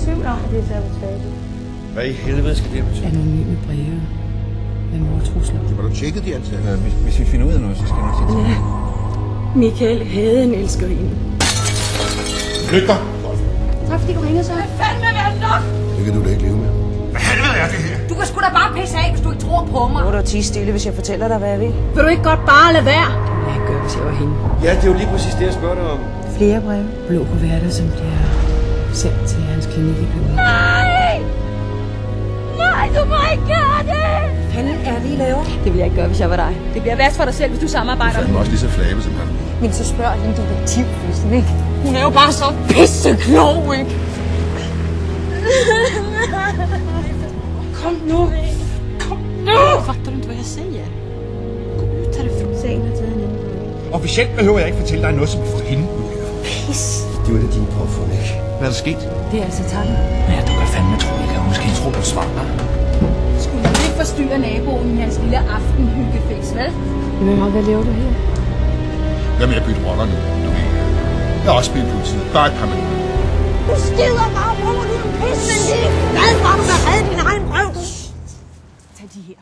tvivl om, at det er sabotage. Hvad i helvede skal det betyde? Anonyme breve med mordtrusler. Var du tjekket de ansatte? Hvis vi finder ud af noget, så skal jeg nok sige til. Michael havde en elskerinde. Flyt dig! Tak fordi du ringede så. Hvad fanden vil være nok? Det kan du da ikke leve med. Hvad helvede er det her? Du kan sgu da bare pisse af, hvis du ikke tror på mig. Nu er der tige stille, hvis jeg fortæller dig, hvad jeg vil. Vil du ikke godt bare lade være? Hvad jeg gør, hvis jeg var hende. Ja, det er jo lige præcis det, jeg spørger dig om. Flere breve. Blå kuverter, som bliver sendt til hans klinik i København. Nej! Nej, du må ikke gøre det! Fanden er det, I laver? Det ville jeg ikke gøre, hvis jeg var dig. Det bliver værst for dig selv, hvis du samarbejder. Han var også lige så flabet som han. Men så spørger hende detektivfysen, ikke? Hun er jo bare så pisseklog, ikke? Kom nu! Kom nu! Fattar du inte vad jag säger? Gå ut härifrån. Sagen har taget en anden. Officielt behøver jeg ikke fortælle dig noget, som får hende ud. Pis! Det var det din påfund, ikke? Hvad er der sket? Det er altså tanken. Ja, du kan fandme tro, jeg kan måske tro, du svarer. Skulle du ikke forstyrre naboen i hans lille aftenhyggefix, vel? Men hvad laver du her? Hvad med at bytte roller nu? Jeg har også spillet politiet. Bare et par minutter. Du skider bare på, du er en pisse, men det er glad for, at du kan redde din egen røv. Tag de her.